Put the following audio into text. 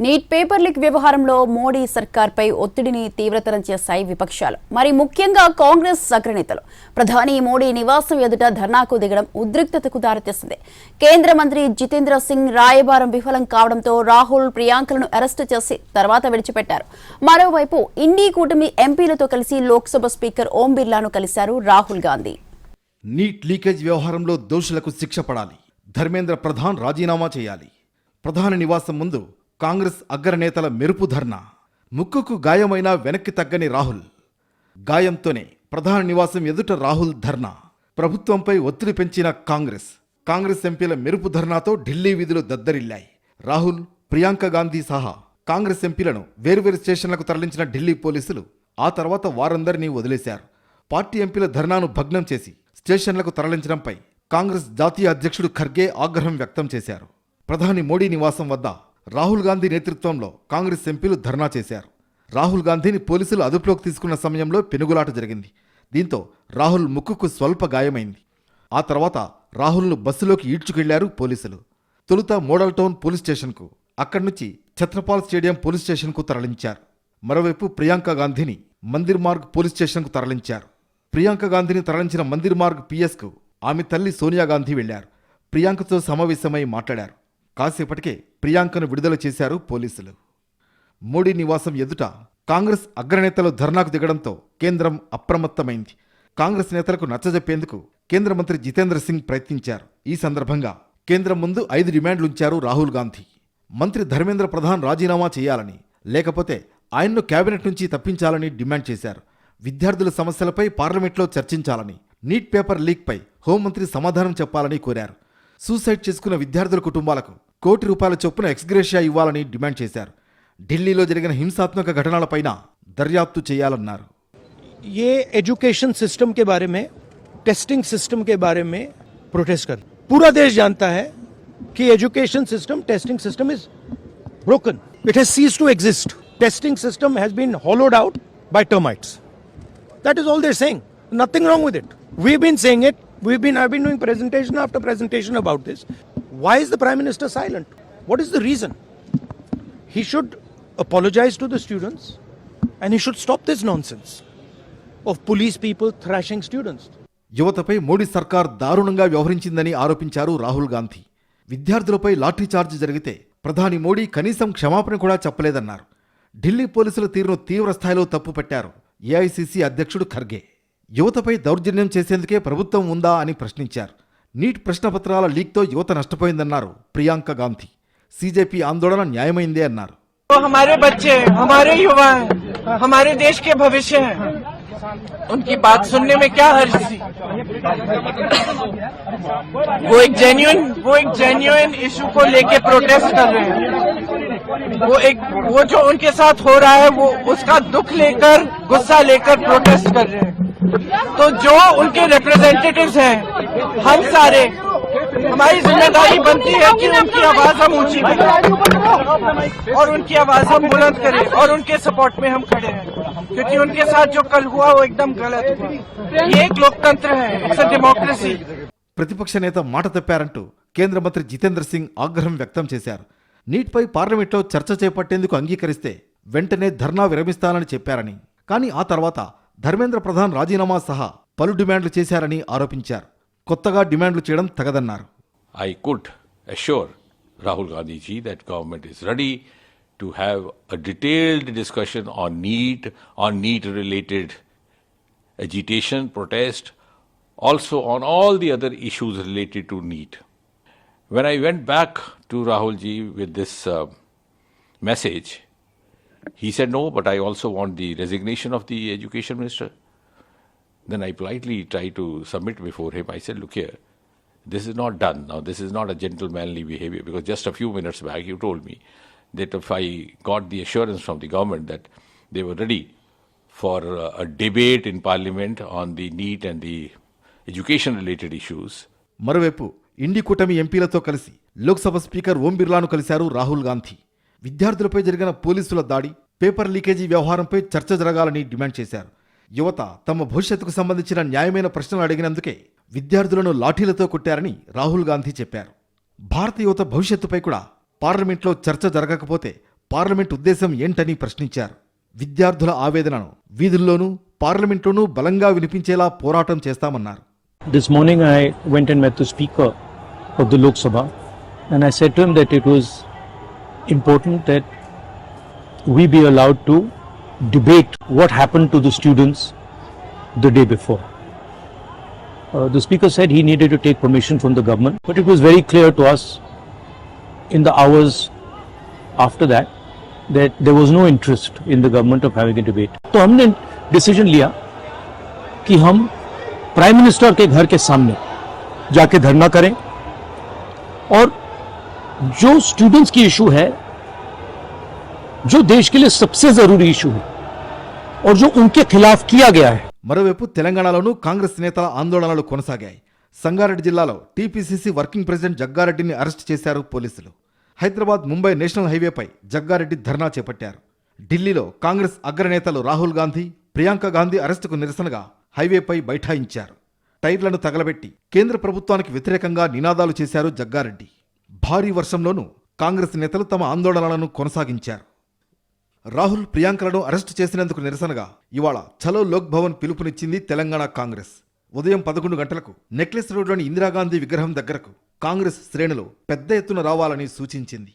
Neat paper leak వ్యవహారంలో మోడీ సర్కార్పై ఒత్తిడిని తీవ్రతరం చేశాయి విపక్షాలు. మరి ముఖ్యంగా కాంగ్రెస్ అగ్రనేతలు ప్రధాని మోడీ నివాసం ఎదుట ధర్నాకు దిగడం ఉద్రిక్తతకు దారితీసింది. కేంద్ర మంత్రి జితేంద్ర సింగ్ రాయబారం విఫలం కావడంతో రాహుల్, ప్రియాంకలను అరెస్టు చేసి తర్వాత విడిచిపెట్టారు. మరోవైపు ఇండీ కూటమి ఎంపీలతో కలిసి లోక్సభ స్పీకర్ ఓం బిర్లాను కలిశారు రాహుల్ గాంధీ. నీట్ లీకేజ్ వ్యవహారంలో దోషులకు శిక్ష పడాలి. ధర్మేంద్ర ప్రధాన్ రాజీనామా చేయాలి. ప్రధాని నివాసం ముందు కాంగ్రెస్ అగ్రనేతల మెరుపు ధర్నా. ముక్కుకు గాయమైనా వెనక్కి తగ్గని రాహుల్. గాయంతోనే ప్రధాని నివాసం ఎదుట రాహుల్ ధర్నా. ప్రభుత్వంపై ఒత్తిడి పెంచిన కాంగ్రెస్ ఎంపీల మెరుపు ధర్నాతో ఢిల్లీ వీధులు దద్దరిల్లాయి. రాహుల్, ప్రియాంక గాంధీ సహా కాంగ్రెస్ ఎంపీలను వేర్వేరు స్టేషన్లకు తరలించిన ఢిల్లీ పోలీసులు ఆ తర్వాత వారందరినీ వదిలేశారు. పార్టీ ఎంపీల ధర్నాను భగ్నం చేసి స్టేషన్లకు తరలించడంపై కాంగ్రెస్ జాతీయ అధ్యక్షుడు ఖర్గే ఆగ్రహం వ్యక్తం చేశారు. ప్రధాని మోడీ నివాసం వద్ద రాహుల్ గాంధీ నేతృత్వంలో కాంగ్రెస్ ఎంపీలు ధర్నా చేశారు. రాహుల్ గాంధీని పోలీసులు అదుపులోకి తీసుకున్న సమయంలో పెనుగులాట జరిగింది. దీంతో రాహుల్ ముక్కుకు స్వల్ప గాయమైంది. ఆ తర్వాత రాహుల్ను బస్సులోకి ఈడ్చుకెళ్లారు పోలీసులు. తొలుత మోడల్ టౌన్ పోలీస్ స్టేషన్కు, అక్కడి నుంచి ఛత్రపాల్ స్టేడియం పోలీస్ స్టేషన్కు తరలించారు. మరోవైపు ప్రియాంక గాంధీని మందిర్ మార్గ్ పోలీస్ స్టేషన్కు తరలించారు. ప్రియాంక గాంధీని తరలించిన మందిర్ మార్గ్ పిఎస్కు ఆమె తల్లి సోనియా గాంధీ వెళ్లారు. ప్రియాంకతో సమావేశమై మాట్లాడారు. కాసేపటికే ప్రియాంకను విడుదల చేశారు పోలీసులు. మోడీ నివాసం ఎదుట కాంగ్రెస్ అగ్రనేతలు ధర్నాకు దిగడంతో కేంద్రం అప్రమత్తమైంది. కాంగ్రెస్ నేతలకు నచ్చజెప్పేందుకు కేంద్ర మంత్రి జితేంద్ర సింగ్ ప్రయత్నించారు. ఈ సందర్భంగా కేంద్రం ముందు 5 డిమాండ్లుంచారు రాహుల్ గాంధీ. మంత్రి ధర్మేంద్ర ప్రధాన్ రాజీనామా చేయాలని, లేకపోతే ఆయన్ను కేబినెట్ నుంచి తప్పించాలని డిమాండ్ చేశారు. విద్యార్థుల సమస్యలపై పార్లమెంట్లో చర్చించాలని, నీట్ పేపర్ లీక్పై హోంమంత్రి సమాధానం చెప్పాలని కోరారు. సూసైడ్ చేసుకున్న విద్యార్థుల కుటుంబాలకు ₹1 కోటి చొప్పున ఎక్స్గ్రేషియా ఇవ్వాలని డిమాండ్ చేశారు. ఢిల్లీలో జరిగిన హింసాత్మక ఘటనలపైన దర్యాప్తు చేయాలన్నారు. ये एजुकेशन सिस्टम के बारे में, टेस्टिंग सिस्टम के बारे में प्रोटेस्ट कर, पूरा देश जानता है कि education system, testing system is broken. It has ceased to exist. Testing system has been hollowed out by termites. That is all they're saying. Nothing wrong with it. We've been saying it. I've been doing presentation after presentation about this. Why is the Prime Minister silent? What is the reason? He should apologize to the students and he should stop this nonsense of police people thrashing students. యువతపై మోడీ సర్కార్ దారుణంగా వ్యవహరించిందని ఆరోపించారు రాహుల్ గాంధీ. విద్యార్థులపై lathi charge జరిగితే ప్రధాని మోడీ కనీసం క్షమాపణ కూడా చెప్పలేదన్నారు. ఢిల్లీ పోలీసుల తీరును తీవ్రస్థాయిలో తప్పుపట్టారు ఏఐసీసీ అధ్యక్షుడు ఖర్గే. యువతపై దౌర్జన్యం చేసేందుకే ప్రభుత్వం ఉందా అని ప్రశ్నించారు. నీట్ ప్రశ్నపత్రాల లీక్తో యువత నష్టపోయిందన్నారు ప్రియాంక గాంధీ. सीजेपी आंदोलन न्यायमैंदे अन्नारू. तो हमारे बच्चे, हमारे युवा हैं, हमारे देश के भविष्य हैं, उनकी बात सुनने में क्या हर्ज थी? वो एक जेन्युइन इशू को लेके प्रोटेस्ट कर रहे हैं. वो जो उनके साथ हो रहा है वो उसका दुख लेकर, गुस्सा लेकर प्रोटेस्ट कर रहे हैं. तो जो उनके रिप्रेजेंटेटिव्स हैं, हम सारे, हमारी जिम्मेदारी बनती है कि उनकी आवाज हम ऊंची करें और उनकी आवाज हम बुलंद करें और उनके सपोर्ट में हम खड़े हैं, क्योंकि उनके साथ जो कल हुआ वो एकदम गलत हुआ. ये एक लोकतंत्र है, इट्स अ डेमोक्रेसी. ప్రతిపక్ష నేత మాట తప్పారంటూ కేంద్ర మంత్రి జితేంద్ర సింగ్ ఆగ్రహం వ్యక్తం చేశారు. నీట్పై పార్లమెంట్లో చర్చ చేపట్టేందుకు అంగీకరిస్తే వెంటనే ధర్నా విరమిస్తానని చెప్పారని, కానీ ఆ తర్వాత ధర్మేంద్ర ప్రధాన్ రాజీనామా సహా పలు డిమాండ్లు చేశారని ఆరోపించారు. కొత్తగా డిమాండ్లు చేయడం తగదన్నారు. I could assure Rahul Gandhi ji that government is ready to have a detailed discussion on NEET related agitation, protest, also on all the other issues related to NEET. When I went back to Rahul ji with this message, he said no, but I also want the resignation of the education minister. Then I politely tried to submit before him. I said, look here, this is not done. Now, this is not a gentlemanly behavior, because just a few minutes back you told me that if I got the assurance from the government that they were ready for a debate in parliament on the NEET and the education-related issues. మరోవైపు ఇండి కూటమి ఎంపీలతో కలిసి Lok Sabha speaker ఓం బిర్లాను కలిశారు రాహుల్ గాంధీ. విద్యార్థులపై జరిగిన పోలీసుల దాడి, paper leakage వ్యవహారంపై చర్చ జరగాలని డిమాండ్ చేశారు. యువత తమ భవిష్యత్తుకు సంబంధించిన న్యాయమైన ప్రశ్నలు అడిగినందుకే విద్యార్థులను లాఠీలతో కొట్టారని రాహుల్ గాంధీ చెప్పారు. భారత యువత భవిష్యత్తుపై కూడా పార్లమెంట్లో చర్చ జరగకపోతే పార్లమెంట్ ఉద్దేశం ఏంటని ప్రశ్నించారు. విద్యార్థుల ఆవేదనను వీధుల్లోనూ పార్లమెంట్లోనూ బలంగా వినిపించేలా పోరాటం చేస్తామన్నారు. This morning I went and met the Speaker of the Lok Sabha and I said to him that it was important that we be allowed to debate what happened to the students the day before. The Speaker said he needed to take permission from the government, but it was very clear to us in the hours after that there was no interest in the government of having a debate. तो हमने decision लिया कि हम prime minister के घर के सामने जाके धरना करें और जो स्टूडेंट्स की इशू है, जो देश के लिए सबसे जरूरी इशू है और जो उनके खिलाफ किया गया है. మరోవైపు తెలంగాణలోనూ కాంగ్రెస్ నేతల ఆందోళనలు కొనసాగాయి. సంగారెడ్డి జిల్లాలో టీపీసీసీ వర్కింగ్ ప్రెసిడెంట్ జగ్గారెడ్డిని అరెస్ట్ చేశారు పోలీసులు. హైదరాబాద్ ముంబై నేషనల్ హైవేపై జగ్గారెడ్డి ధర్నా చేపట్టారు. ఢిల్లీలో కాంగ్రెస్ అగ్రనేతలు రాహుల్ గాంధీ, ప్రియాంక గాంధీ అరెస్టుకు నిరసనగా హైవేపై బైఠాయించారు. టైర్లను తగలబెట్టి కేంద్ర ప్రభుత్వానికి వ్యతిరేకంగా నినాదాలు చేశారు జగ్గారెడ్డి. భారీ వర్షంలోనూ కాంగ్రెస్ నేతలు తమ ఆందోళనలను కొనసాగించారు. రాహుల్, ప్రియాంకలను అరెస్టు చేసినందుకు నిరసనగా ఇవాళ చలో లోక్ భవన్ పిలుపునిచ్చింది తెలంగాణ కాంగ్రెస్. ఉదయం 11 గంటలకు నెక్లెస్ రోడ్లోని ఇందిరాగాంధీ విగ్రహం దగ్గరకు కాంగ్రెస్ శ్రేణులు పెద్ద ఎత్తున రావాలని సూచించింది.